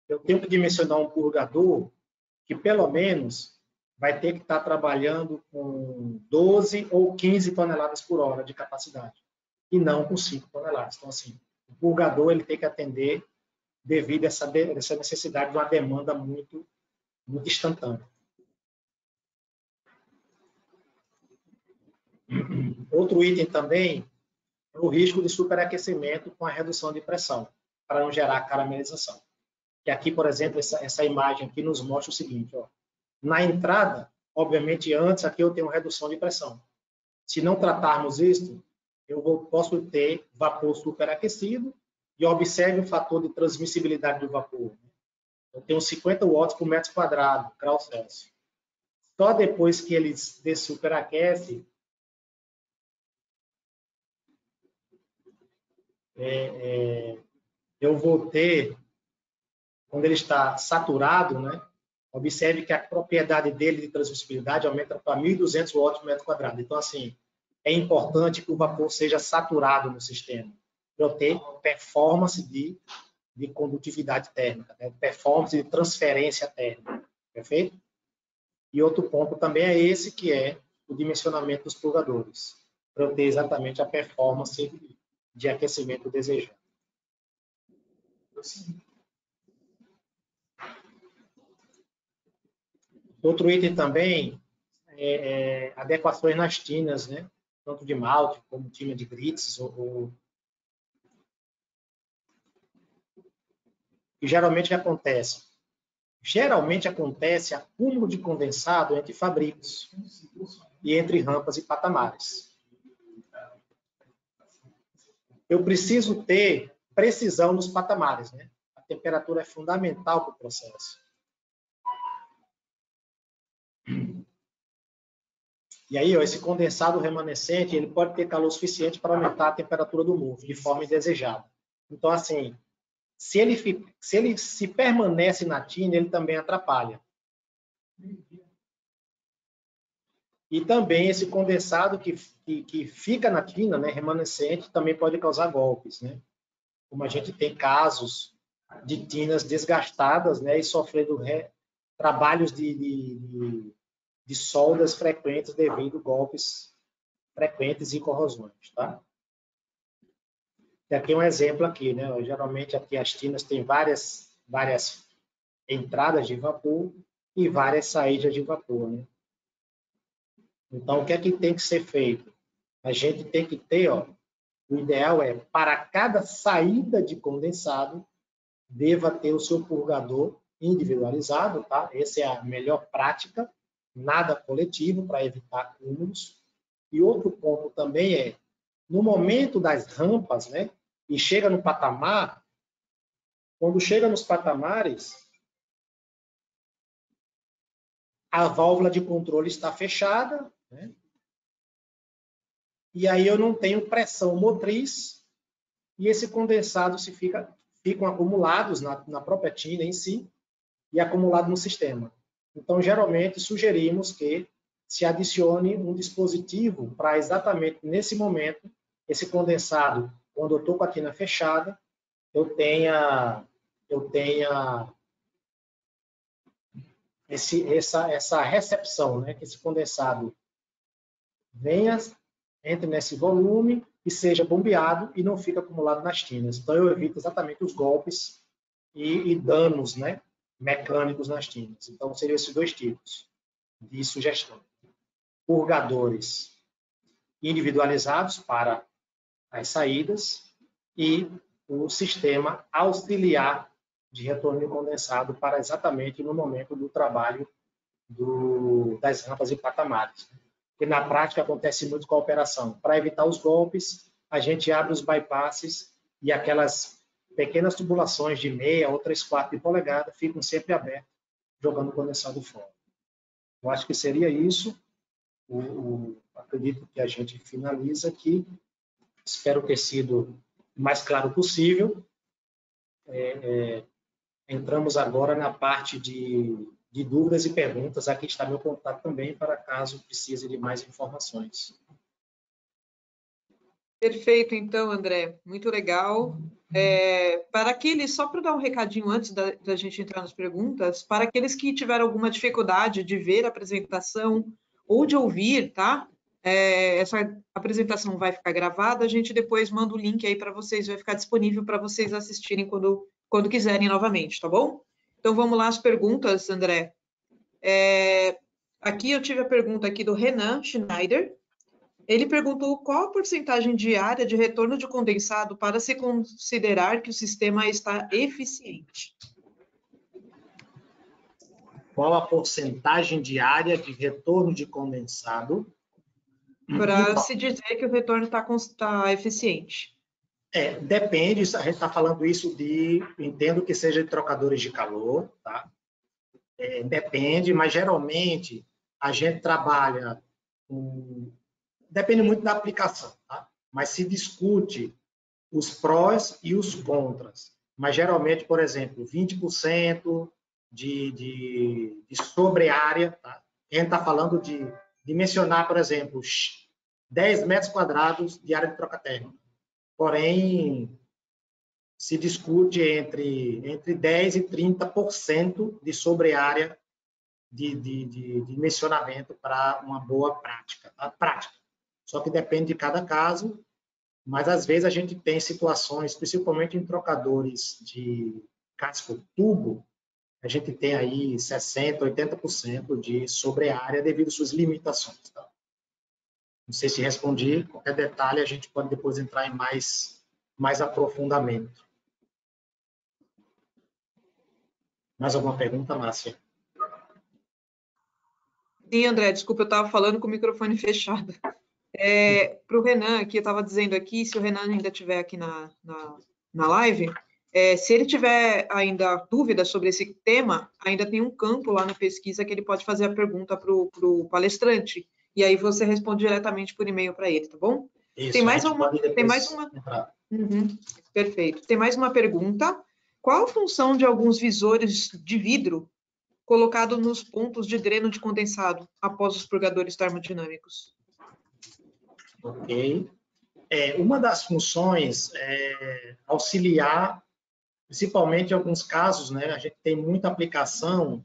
Eu tenho que dimensionar um purgador que, pelo menos, vai ter que estar trabalhando com 12 ou 15 toneladas por hora de capacidade, e não com 5 toneladas. Então, assim, o purgador ele tem que atender devido a essa necessidade de uma demanda muito, muito instantânea. Outro item também é o risco de superaquecimento com a redução de pressão, para não gerar caramelização. Que aqui, por exemplo, essa imagem aqui nos mostra o seguinte, ó. Na entrada, obviamente, antes aqui eu tenho redução de pressão. Se não tratarmos isso, posso ter vapor superaquecido e observe o fator de transmissibilidade do vapor. Eu tenho 50 watts por metro quadrado, grau Celsius. Só depois que ele superaquece, eu vou ter, quando ele está saturado, né? Observe que a propriedade dele de transmissibilidade aumenta para 1.200 watts por metro quadrado. Então, assim, é importante que o vapor seja saturado no sistema, para eu ter performance de condutividade térmica, né? Performance de transferência térmica. Perfeito? E outro ponto também é esse, que é o dimensionamento dos purgadores, para eu ter exatamente a performance de aquecimento desejado. Outro item também é adequações nas tinas, né? Tanto de malte como tina de grits. E geralmente o que acontece? Geralmente acontece acúmulo de condensado entre fabricos e entre rampas e patamares. Eu preciso ter precisão nos patamares, né? A temperatura é fundamental para o processo. E aí, ó, esse condensado remanescente, ele pode ter calor suficiente para aumentar a temperatura do mofo de forma indesejada. Então, assim, se ele se permanece na tina, ele também atrapalha. E também esse condensado que fica na tina, né, remanescente, também pode causar golpes, né? Como a gente tem casos de tinas desgastadas, né, e sofrendo trabalhos de soldas frequentes devido a golpes frequentes e corrosões, tá? E aqui um exemplo aqui, né? Geralmente aqui as tinas têm várias entradas de vapor e várias saídas de vapor, né? Então, o que é que tem que ser feito? A gente tem que ter, ó, o ideal é, para cada saída de condensado, deva ter o seu purgador individualizado, tá? Essa é a melhor prática, nada coletivo para evitar acúmulos. E outro ponto também é, no momento das rampas, né? E chega no patamar, quando chega nos patamares, a válvula de controle está fechada, né? E aí eu não tenho pressão motriz e esse condensado ficam acumulados na própria tina em si e acumulado no sistema. Então, geralmente, sugerimos que se adicione um dispositivo para exatamente nesse momento, esse condensado, quando eu estou com a tina fechada, eu tenha essa recepção, né? Que esse condensado venha, entre nesse volume e seja bombeado e não fica acumulado nas tinas. Então, eu evito exatamente os golpes e danos, né, mecânicos nas tinas. Então, seriam esses dois tipos de sugestão. Purgadores individualizados para as saídas e o sistema auxiliar de retorno de condensado para exatamente no momento do trabalho das rampas e patamares. Porque na prática acontece muito com a operação. Para evitar os golpes, a gente abre os bypasses e aquelas pequenas tubulações de meia ou 3/4 de polegada ficam sempre abertas, jogando o condensado fora. Eu acho que seria isso. Acredito que a gente finaliza aqui. Espero ter sido o mais claro possível. Entramos agora na parte de dúvidas e perguntas. Aqui está meu contato também, para caso precise de mais informações. Perfeito, então, André. Muito legal. Para aqueles, só para dar um recadinho antes da gente entrar nas perguntas, para aqueles que tiveram alguma dificuldade de ver a apresentação ou de ouvir, tá? Essa apresentação vai ficar gravada, a gente depois manda o link aí para vocês, vai ficar disponível para vocês assistirem quando quiserem novamente, tá bom? Então, vamos lá as perguntas, André. Aqui eu tive a pergunta aqui do Renan Schneider. Ele perguntou qual a porcentagem diária de retorno de condensado para se considerar que o sistema está eficiente. Qual a porcentagem diária de retorno de condensado? Para se dizer que o retorno está eficiente. Depende, a gente está falando isso entendo que seja de trocadores de calor, tá? Depende, mas geralmente a gente trabalha depende muito da aplicação, tá? Mas se discute os prós e os contras. Mas geralmente, por exemplo, 20% de sobre-área, tá? A gente está falando de dimensionar, por exemplo, 10 metros quadrados de área de troca térmica. Porém, se discute entre 10% e 30% de sobre-área de dimensionamento para uma boa prática. Tá? Prática. Só que depende de cada caso, mas às vezes a gente tem situações, principalmente em trocadores de casco tubo, a gente tem aí 60%, 80% de sobreárea devido às suas limitações. Tá? Não sei se respondi, qualquer detalhe a gente pode depois entrar em mais aprofundamento. Mais alguma pergunta, Márcia? Sim, André, desculpa, eu estava falando com o microfone fechado. Para o Renan, que eu estava dizendo aqui, se o Renan ainda estiver aqui na live, se ele tiver ainda dúvida sobre esse tema, ainda tem um campo lá na pesquisa que ele pode fazer a pergunta para o palestrante, e aí você responde diretamente por e-mail para ele, tá bom? Isso, tem mais uma. Uhum, perfeito. Tem mais uma pergunta. Qual a função de alguns visores de vidro colocado nos pontos de dreno de condensado após os purgadores termodinâmicos? Ok. Uma das funções é auxiliar, principalmente em alguns casos, né, a gente tem muita aplicação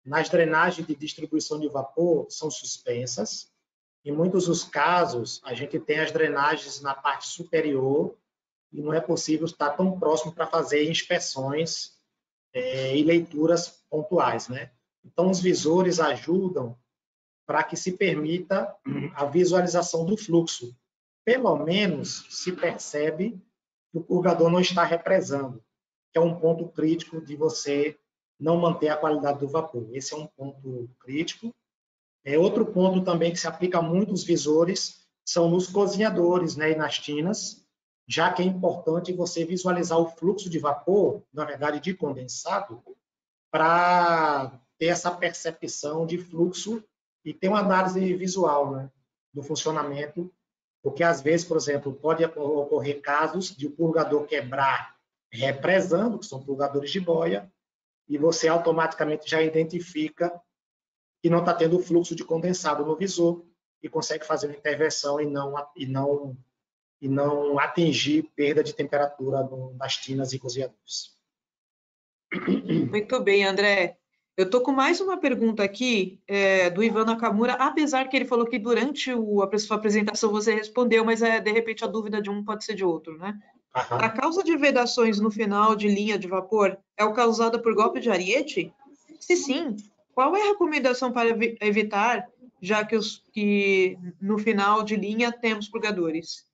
nas drenagens de distribuição de vapor, são suspensas. Em muitos dos casos, a gente tem as drenagens na parte superior e não é possível estar tão próximo para fazer inspeções e leituras pontuais, né? Então, os visores ajudam para que se permita a visualização do fluxo. Pelo menos se percebe que o purgador não está represando, que é um ponto crítico de você não manter a qualidade do vapor. Esse é um ponto crítico. Outro ponto também que se aplica muito aos visores são nos cozinhadores, né, e nas tinas, já que é importante você visualizar o fluxo de vapor, na verdade de condensado, para ter essa percepção de fluxo e ter uma análise visual, né, do funcionamento, porque às vezes, por exemplo, pode ocorrer casos de o purgador quebrar represando, que são purgadores de boia, e você automaticamente já identifica que não está tendo fluxo de condensado no visor e consegue fazer uma intervenção e não atingir perda de temperatura nas tinas e cozinhadores. Muito bem, André. Eu estou com mais uma pergunta aqui do Ivan Nakamura, apesar que ele falou que durante a sua apresentação você respondeu, mas de repente a dúvida de um pode ser de outro, né? Aham. A causa de vedações no final de linha de vapor é causada por golpe de ariete? Se sim, qual é a recomendação para evitar, já que no final de linha temos purgadores?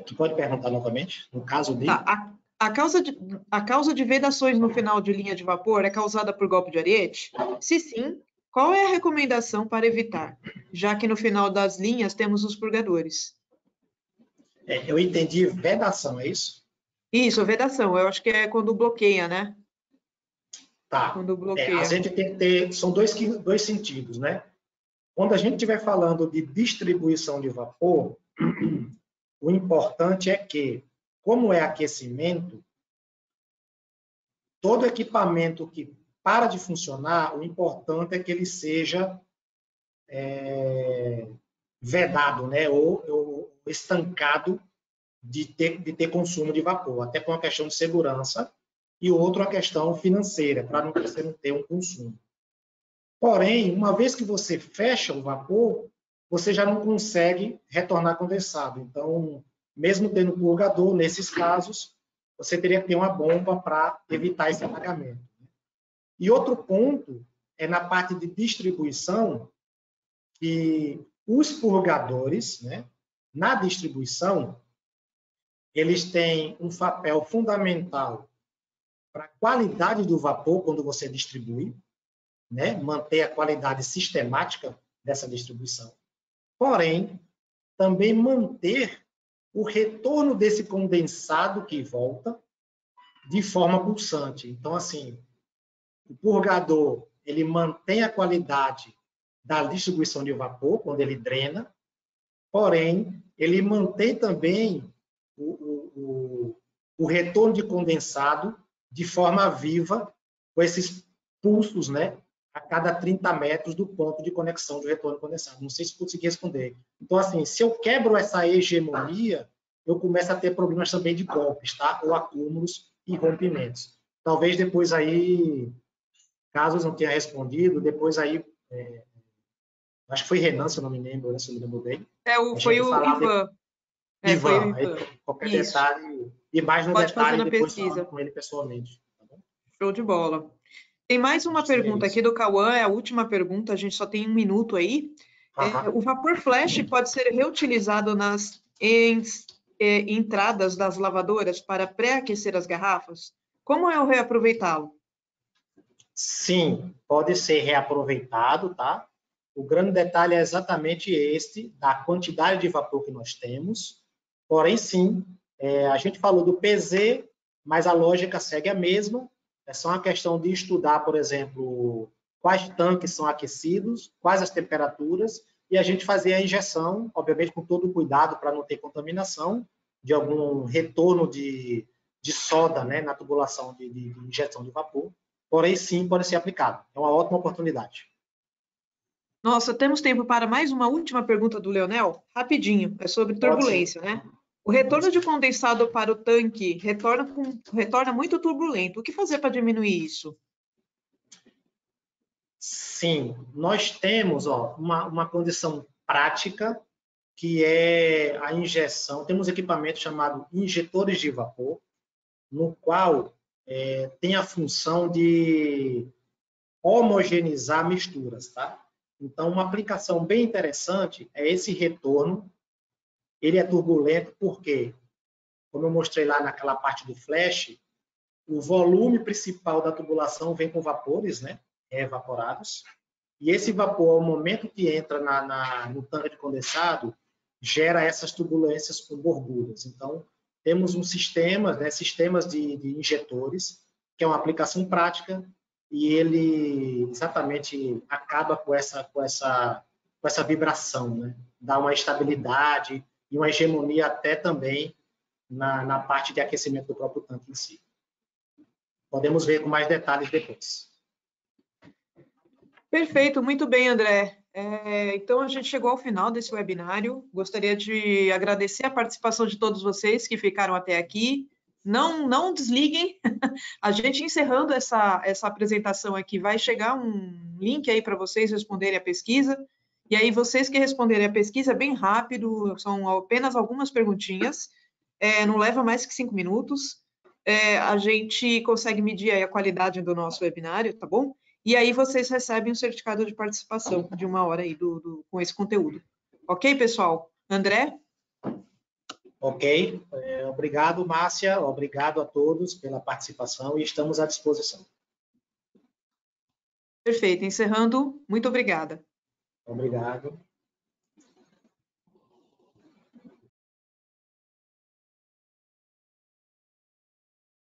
Tu pode perguntar novamente? No caso de... Tá, a causa de vedações no final de linha de vapor é causada por golpe de ariete? Se sim, qual é a recomendação para evitar, já que no final das linhas temos os purgadores? Eu entendi vedação, é isso? Isso, vedação. Eu acho que é quando bloqueia, né? Tá. Quando A bloqueia. gente tem que ter... São dois sentidos, né? Quando a gente estiver falando de distribuição de vapor, o importante é que, como é aquecimento, todo equipamento que para de funcionar, o importante é que ele seja vedado, né, ou estancado de ter consumo de vapor, até por uma questão de segurança e outra questão financeira, para você não ter um consumo. Porém, uma vez que você fecha o vapor, você já não consegue retornar condensado. Então, mesmo tendo purgador, nesses casos, você teria que ter uma bomba para evitar esse alagamento. E outro ponto é na parte de distribuição, que os purgadores, né, na distribuição, eles têm um papel fundamental para a qualidade do vapor quando você distribui, né, manter a qualidade sistemática dessa distribuição. Porém, também manter o retorno desse condensado que volta de forma pulsante. Então, assim, o purgador, ele mantém a qualidade da distribuição de vapor quando ele drena, porém, ele mantém também o retorno de condensado de forma viva, com esses pulsos, né, a cada 30 metros do ponto de conexão do retorno condensado. Não sei se consegui responder. Então, assim, se eu quebro essa hegemonia, eu começo a ter problemas também de golpes, tá? Ou acúmulos e rompimentos. Talvez depois aí, caso eu não tenha respondido, depois aí, acho que foi Renan, se eu não me lembro, se eu me lembro bem. Foi o Ivan. Foi o Ivan. Ivan. Qualquer Isso. detalhe, e mais no Pode fazer detalhe, na depois pesquisa. falando com ele pessoalmente. Tá bom? Show de bola. Tem mais uma pergunta aqui do Cauã, é a última pergunta, a gente só tem 1 minuto aí. O vapor flash pode ser reutilizado nas entradas das lavadoras para pré-aquecer as garrafas? Como é o reaproveitá-lo? Sim, pode ser reaproveitado, tá? O grande detalhe é exatamente este, da quantidade de vapor que nós temos. Porém, sim, a gente falou do PZ, mas a lógica segue a mesma. É só uma questão de estudar, por exemplo, quais tanques são aquecidos, quais as temperaturas, e a gente fazer a injeção, obviamente com todo o cuidado para não ter contaminação, de algum retorno de soda, né, na tubulação de injeção de vapor. Porém, sim, pode ser aplicado. É uma ótima oportunidade. Nossa, temos tempo para mais uma última pergunta do Leonel? Rapidinho, é sobre turbulência, né? O retorno de condensado para o tanque retorna muito turbulento. O que fazer para diminuir isso? Sim, nós temos uma condição prática, que é a injeção. Temos equipamento chamado injetores de vapor, no qual tem a função de homogeneizar misturas, tá? Então, uma aplicação bem interessante é esse retorno. Ele é turbulento porque, como eu mostrei lá naquela parte do flash, o volume principal da tubulação vem com vapores, né, evaporados, e esse vapor, ao momento que entra no tanque de condensado, gera essas turbulências com borbulhas. Então, temos um sistema, né, sistemas de injetores, que é uma aplicação prática, e ele exatamente acaba com essa vibração, né? Dá uma estabilidade e uma hegemonia até também na parte de aquecimento do próprio tanque em si. Podemos ver com mais detalhes depois. Perfeito, muito bem, André. Então, a gente chegou ao final desse webinário. Gostaria de agradecer a participação de todos vocês que ficaram até aqui. Não desliguem. A gente encerrando essa apresentação aqui, vai chegar um link aí para vocês responderem a pesquisa. E aí, vocês que responderem a pesquisa, bem rápido, são apenas algumas perguntinhas. Não leva mais que 5 minutos. A gente consegue medir aí a qualidade do nosso webinário, tá bom? E aí vocês recebem um certificado de participação de 1 hora aí com esse conteúdo. Ok, pessoal? André? Ok. Obrigado, Márcia. Obrigado a todos pela participação e estamos à disposição. Perfeito. Encerrando, muito obrigada. Obrigado.